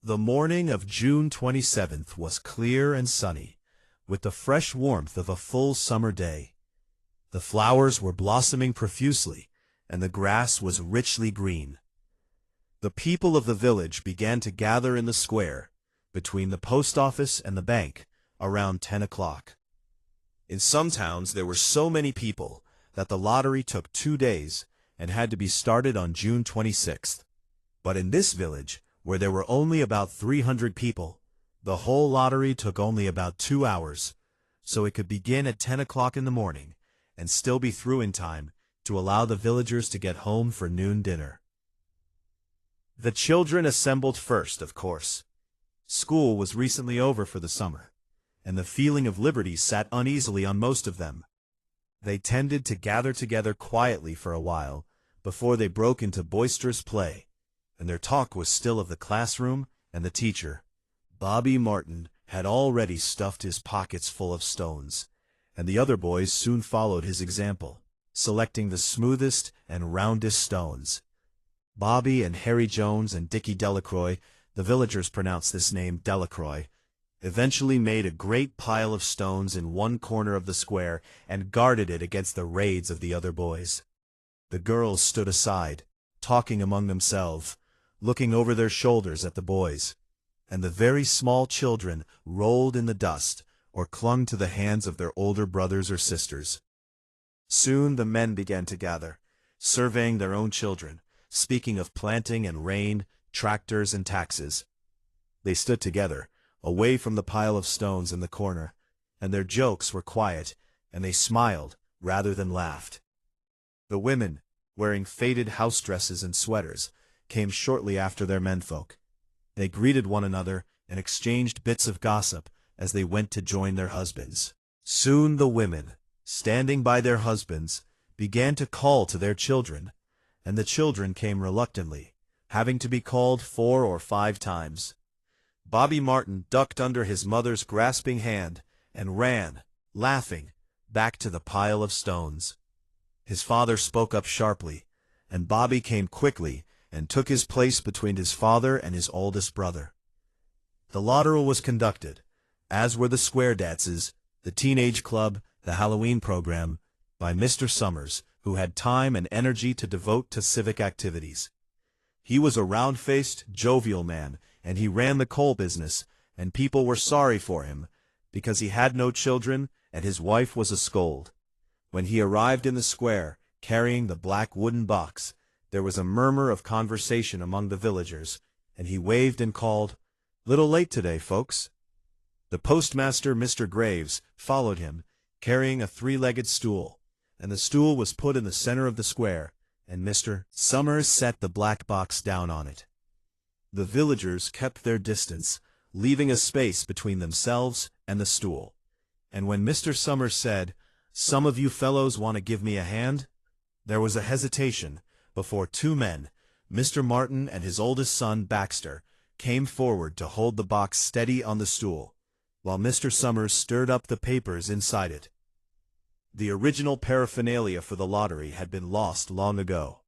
The morning of June 27th was clear and sunny, with the fresh warmth of a full summer day. The flowers were blossoming profusely, and the grass was richly green. The people of the village began to gather in the square, between the post office and the bank, around 10 o'clock. In some towns there were so many people that the lottery took 2 days and had to be started on June 26th. But in this village, where there were only about 300 people, the whole lottery took only about 2 hours, so it could begin at 10 o'clock in the morning and still be through in time to allow the villagers to get home for noon dinner. The children assembled first, of course. School was recently over for the summer, and the feeling of liberty sat uneasily on most of them. They tended to gather together quietly for a while before they broke into boisterous play, and their talk was still of the classroom and the teacher. Bobby Martin had already stuffed his pockets full of stones, and the other boys soon followed his example, selecting the smoothest and roundest stones. Bobby and Harry Jones and Dickie Delacroix, the villagers pronounced this name Delacroix, eventually made a great pile of stones in one corner of the square and guarded it against the raids of the other boys. The girls stood aside, talking among themselves, looking over their shoulders at the boys, and the very small children rolled in the dust or clung to the hands of their older brothers or sisters. Soon the men began to gather, surveying their own children, speaking of planting and rain, tractors and taxes. They stood together, away from the pile of stones in the corner, and their jokes were quiet, and they smiled rather than laughed. The women, wearing faded house dresses and sweaters, came shortly after their menfolk. They greeted one another and exchanged bits of gossip as they went to join their husbands. Soon the women, standing by their husbands, began to call to their children, and the children came reluctantly, having to be called 4 or 5 times. Bobby Martin ducked under his mother's grasping hand and ran, laughing, back to the pile of stones. His father spoke up sharply, and Bobby came quickly and took his place between his father and his oldest brother. The lottery was conducted, as were the square dances, the teenage club, the Halloween program, by Mr. Summers, who had time and energy to devote to civic activities. He was a round-faced, jovial man, and he ran the coal business, and people were sorry for him, because he had no children and his wife was a scold. When he arrived in the square, carrying the black wooden box, there was a murmur of conversation among the villagers, and he waved and called, "Little late today, folks." The postmaster, Mr. Graves, followed him, carrying a 3-legged stool, and the stool was put in the center of the square, and Mr. Summers set the black box down on it. The villagers kept their distance, leaving a space between themselves and the stool, and when Mr. Summers said, "Some of you fellows want to give me a hand?" there was a hesitation before 2 men, Mr. Martin and his oldest son, Baxter, came forward to hold the box steady on the stool, while Mr. Summers stirred up the papers inside it. The original paraphernalia for the lottery had been lost long ago,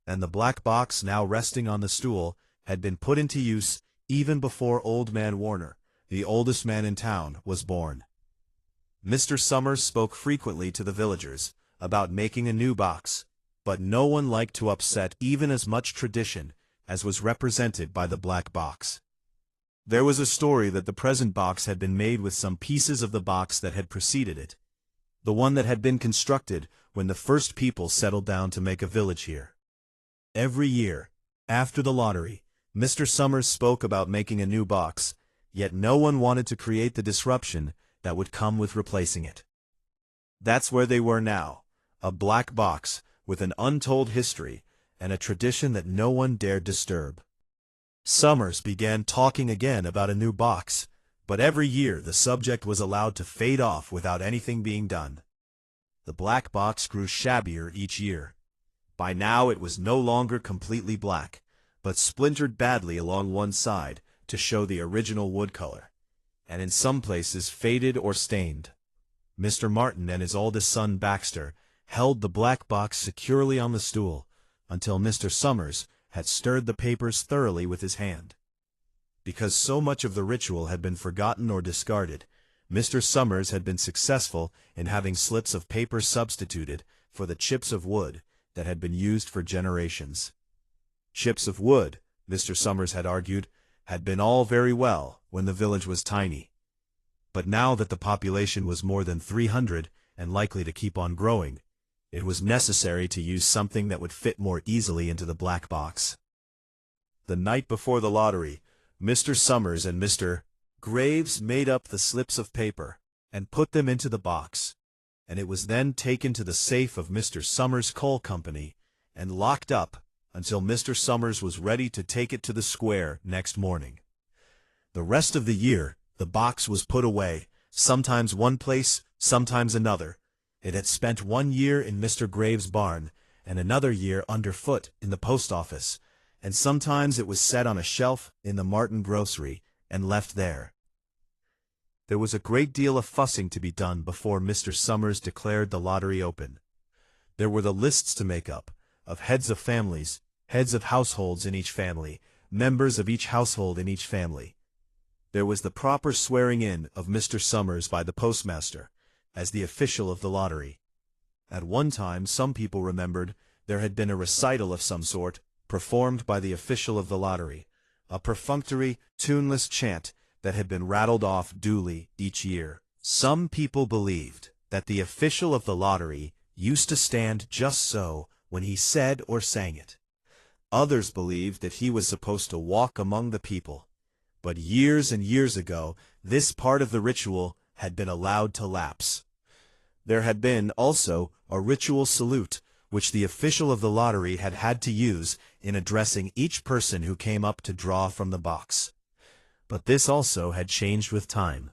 and the black box now resting on the stool had been put into use even before Old Man Warner, the oldest man in town, was born. Mr. Summers spoke frequently to the villagers about making a new box, but no one liked to upset even as much tradition as was represented by the black box. There was a story that the present box had been made with some pieces of the box that had preceded it, the one that had been constructed when the first people settled down to make a village here. Every year, after the lottery, Mr. Summers spoke about making a new box, yet no one wanted to create the disruption that would come with replacing it. That's where they were now, a black box with an untold history and a tradition that no one dared disturb. Summers began talking again about a new box, but every year the subject was allowed to fade off without anything being done. The black box grew shabbier each year. By now it was no longer completely black, but splintered badly along one side to show the original wood color, and in some places faded or stained. Mr. Martin and his oldest son Baxter held the black box securely on the stool until Mr. Summers had stirred the papers thoroughly with his hand. Because so much of the ritual had been forgotten or discarded, Mr. Summers had been successful in having slips of paper substituted for the chips of wood that had been used for generations. Chips of wood, Mr. Summers had argued, had been all very well when the village was tiny. But now that the population was more than 300 and likely to keep on growing, it was necessary to use something that would fit more easily into the black box. The night before the lottery, Mr. Summers and Mr. Graves made up the slips of paper and put them into the box, and it was then taken to the safe of Mr. Summers' coal company and locked up until Mr. Summers was ready to take it to the square next morning. The rest of the year, the box was put away, sometimes one place, sometimes another. It had spent 1 year in Mr. Graves' barn and another year underfoot in the post office, and sometimes it was set on a shelf in the Martin grocery and left there. There was a great deal of fussing to be done before Mr. Summers declared the lottery open. There were the lists to make up, of heads of families, heads of households in each family, members of each household in each family. There was the proper swearing in of Mr. Summers by the postmaster, as the official of the lottery. At one time, some people remembered, there had been a recital of some sort, performed by the official of the lottery, a perfunctory, tuneless chant that had been rattled off duly each year. Some people believed that the official of the lottery used to stand just so when he said or sang it. Others believed that he was supposed to walk among the people. But years and years ago, this part of the ritual had been allowed to lapse. There had been, also, a ritual salute, which the official of the lottery had had to use in addressing each person who came up to draw from the box. But this also had changed with time.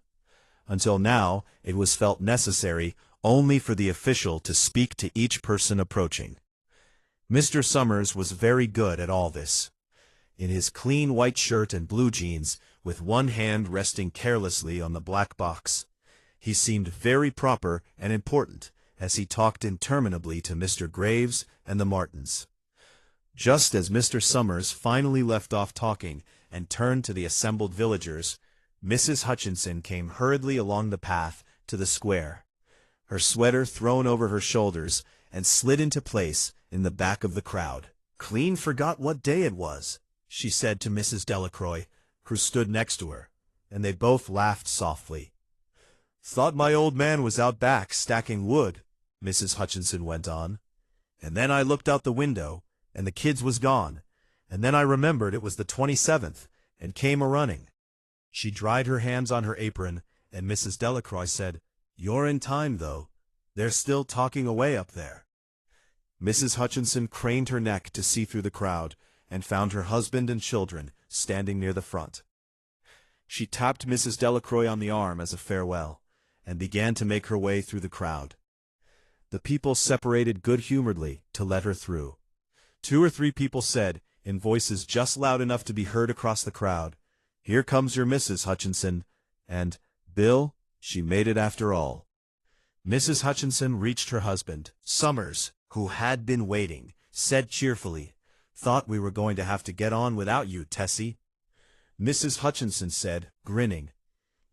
Until now, it was felt necessary only for the official to speak to each person approaching. Mr. Summers was very good at all this. In his clean white shirt and blue jeans, with one hand resting carelessly on the black box, he seemed very proper and important as he talked interminably to Mr. Graves and the Martins. Just as Mr. Summers finally left off talking and turned to the assembled villagers, Mrs. Hutchinson came hurriedly along the path to the square, her sweater thrown over her shoulders, and slid into place in the back of the crowd. "Clean forgot what day it was," she said to Mrs. Delacroix, who stood next to her, and they both laughed softly. "Thought my old man was out back stacking wood," Mrs. Hutchinson went on. "And then I looked out the window, and the kids was gone, and then I remembered it was the 27th, and came a-running." She dried her hands on her apron, and Mrs. Delacroix said, "You're in time, though. They're still talking away up there." Mrs. Hutchinson craned her neck to see through the crowd, and found her husband and children standing near the front. She tapped Mrs. Delacroix on the arm as a farewell, and began to make her way through the crowd. The people separated good-humoredly to let her through. 2 or 3 people said, in voices just loud enough to be heard across the crowd, "Here comes your Mrs. Hutchinson," and, "Bill, she made it after all." Mrs. Hutchinson reached her husband. Summers, who had been waiting, said cheerfully, "Thought we were going to have to get on without you, Tessie." Mrs. Hutchinson said, grinning,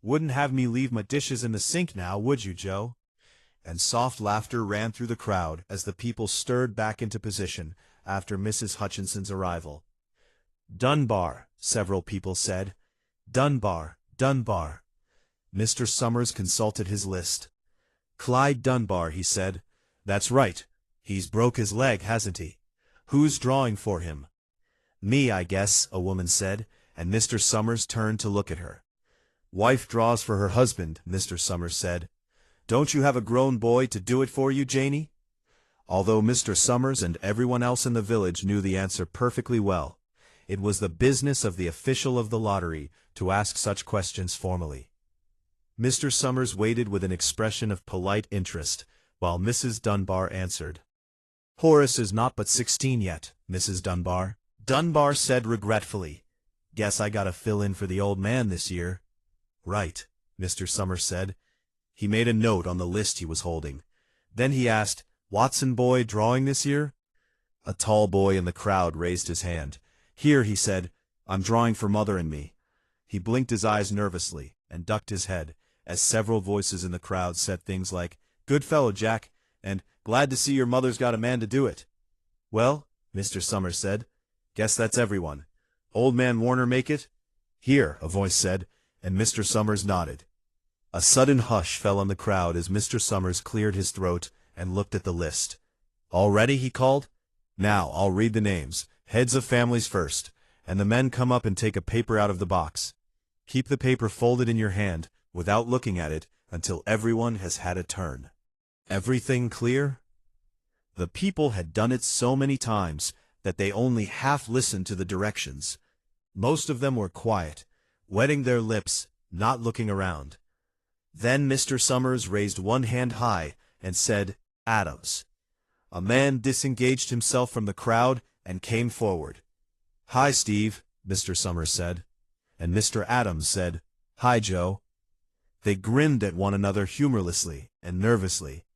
"Wouldn't have me leave my dishes in the sink now, would you, Joe?" And soft laughter ran through the crowd as the people stirred back into position after Mrs. Hutchinson's arrival. "Dunbar," several people said. "Dunbar, Dunbar." Mr. Summers consulted his list. "Clyde Dunbar," he said. "That's right. He's broke his leg, hasn't he? Who's drawing for him?" "Me, I guess," a woman said, and Mr. Summers turned to look at her. "Wife draws for her husband," Mr. Summers said. "Don't you have a grown boy to do it for you, Janie?" Although Mr. Summers and everyone else in the village knew the answer perfectly well, it was the business of the official of the lottery to ask such questions formally. Mr. Summers waited with an expression of polite interest, while Mrs. Dunbar answered. "Horace is not but 16 yet, Mrs. Dunbar." Dunbar said regretfully, "Guess I gotta fill in for the old man this year." "Right," Mr. Summers said. He made a note on the list he was holding. Then he asked, "Watson boy drawing this year?" A tall boy in the crowd raised his hand. "Here," he said, "I'm drawing for Mother and me." He blinked his eyes nervously and ducked his head, as several voices in the crowd said things like, "Good fellow, Jack," and "Glad to see your mother's got a man to do it." "Well," Mr. Summers said, "guess that's everyone. Old Man Warner make it?" "Here," a voice said, and Mr. Summers nodded. A sudden hush fell on the crowd as Mr. Summers cleared his throat and looked at the list. "All ready?" he called. "Now, I'll read the names, heads of families first, and the men come up and take a paper out of the box. Keep the paper folded in your hand, without looking at it, until everyone has had a turn." Everything clear? The people had done it so many times that they only half listened to the directions. Most of them were quiet, wetting their lips, not looking around. Then Mr. Summers raised one hand high and said, "Adams." A man disengaged himself from the crowd and came forward. "Hi, Steve," Mr. Summers said. And Mr. Adams said, "Hi, Joe." They grinned at one another humorlessly and nervously.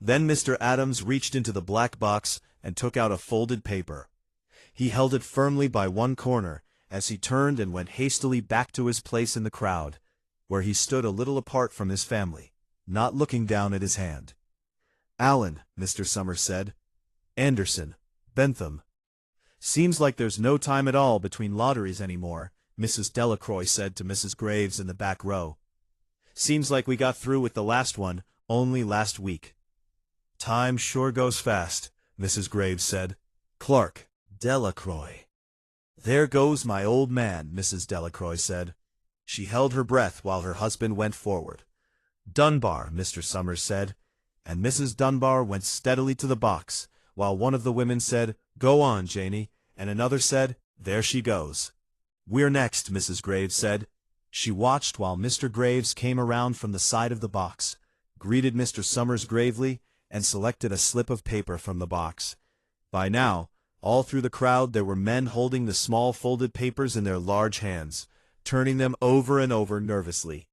Then Mr. Adams reached into the black box and took out a folded paper. He held it firmly by one corner as he turned and went hastily back to his place in the crowd, where he stood a little apart from his family, not looking down at his hand. "Allen," Mr. Summers said. "Anderson. Bentham." "Seems like there's no time at all between lotteries anymore," Mrs. Delacroix said to Mrs. Graves in the back row. "Seems like we got through with the last one only last week." "Time sure goes fast," Mrs. Graves said. "Clark, Delacroix." "There goes my old man," Mrs. Delacroix said. She held her breath while her husband went forward. "Dunbar," Mr. Summers said, and Mrs. Dunbar went steadily to the box, while one of the women said, "Go on, Janie," and another said, "There she goes." "We're next," Mrs. Graves said. She watched while Mr. Graves came around from the side of the box, greeted Mr. Summers gravely, and selected a slip of paper from the box. By now, all through the crowd there were men holding the small folded papers in their large hands, turning them over and over nervously.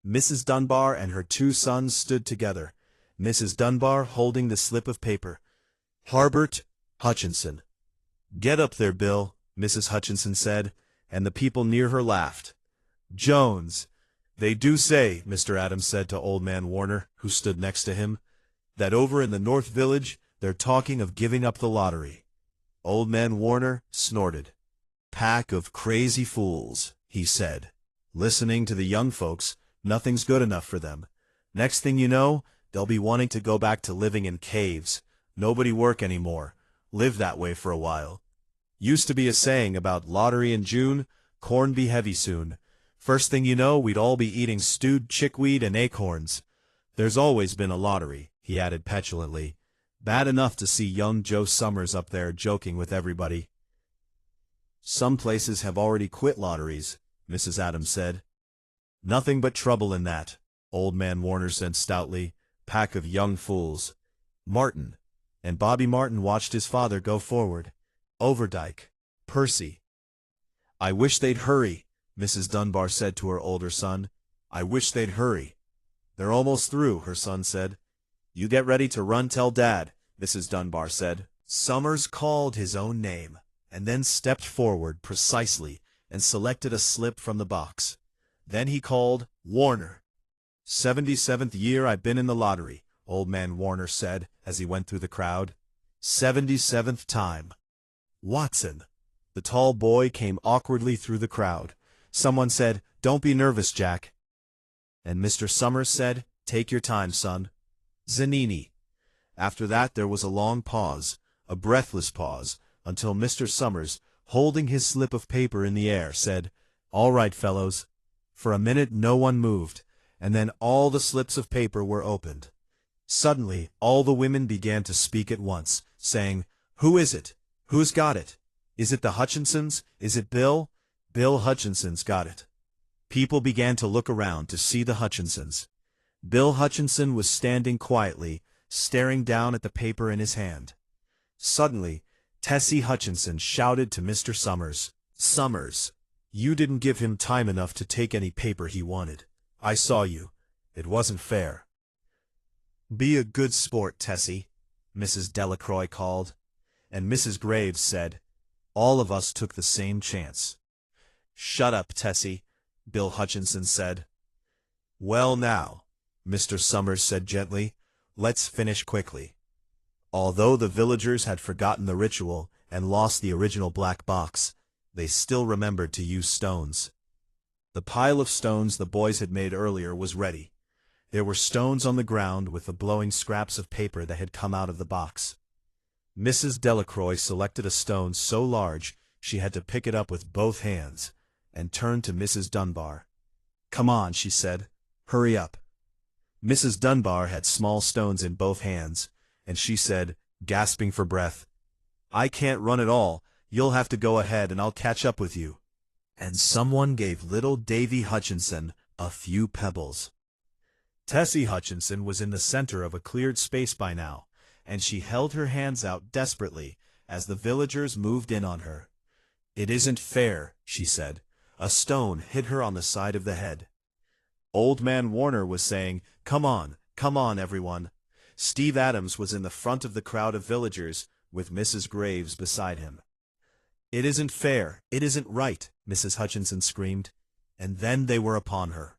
Mrs. Dunbar and her two sons stood together, Mrs. Dunbar holding the slip of paper. "Harbert Hutchinson." "Get up there, Bill," Mrs. Hutchinson said, and the people near her laughed. "Jones." "They do say," Mr. Adams said to Old Man Warner, who stood next to him, "that over in the North Village they're talking of giving up the lottery." Old Man Warner snorted. "Pack of crazy fools," he said. "Listening to the young folks, nothing's good enough for them. Next thing you know, they'll be wanting to go back to living in caves. Nobody work anymore. Live that way for a while. Used to be a saying about lottery in June, corn be heavy soon. First thing you know, we'd all be eating stewed chickweed and acorns. There's always been a lottery," he added petulantly. "Bad enough to see young Joe Summers up there joking with everybody." "Some places have already quit lotteries," Mrs. Adams said. "Nothing but trouble in that," Old Man Warner said stoutly. "Pack of young fools." Martin. And Bobby Martin watched his father go forward. Overdyke. Percy. "I wish they'd hurry," Mrs. Dunbar said to her older son. "I wish they'd hurry." "They're almost through," her son said. "You get ready to run tell Dad," Mrs. Dunbar said. Summers called his own name, and then stepped forward precisely and selected a slip from the box. Then he called, "Warner." "77th year I've been in the lottery," Old Man Warner said as he went through the crowd. "77th time." "Watson." The tall boy came awkwardly through the crowd. Someone said, "Don't be nervous, Jack." And Mr. Summers said, "Take your time, son." "Zanini." After that there was a long pause, a breathless pause, until Mr. Summers, holding his slip of paper in the air, said, "All right, fellows." For a minute no one moved, and then all the slips of paper were opened. Suddenly all the women began to speak at once, saying, "Who is it? Who's got it? Is it the Hutchinsons? Is it Bill? Bill Hutchinson's got it." People began to look around to see the Hutchinsons. Bill Hutchinson was standing quietly, staring down at the paper in his hand. Suddenly, Tessie Hutchinson shouted to Mr. Summers, "Summers, you didn't give him time enough to take any paper he wanted. I saw you. It wasn't fair." "Be a good sport, Tessie," Mrs. Delacroix called, and Mrs. Graves said, "All of us took the same chance." "Shut up, Tessie," Bill Hutchinson said. Well now, Mr. Summers said gently, let's finish quickly. Although the villagers had forgotten the ritual and lost the original black box, they still remembered to use stones. The pile of stones the boys had made earlier was ready. There were stones on the ground with the glowing scraps of paper that had come out of the box. Mrs. Delacroix selected a stone so large she had to pick it up with both hands, and turned to Mrs. Dunbar. Come on, she said. Hurry up. Mrs. Dunbar had small stones in both hands, and she said, gasping for breath, I can't run at all. You'll have to go ahead and I'll catch up with you. And someone gave little Davy Hutchinson a few pebbles. Tessie Hutchinson was in the center of a cleared space by now, and she held her hands out desperately as the villagers moved in on her. It isn't fair, she said. A stone hit her on the side of the head. Old Man Warner was saying, come on, everyone. Steve Adams was in the front of the crowd of villagers, with Mrs. Graves beside him. It isn't fair, it isn't right, Mrs. Hutchinson screamed, and then they were upon her.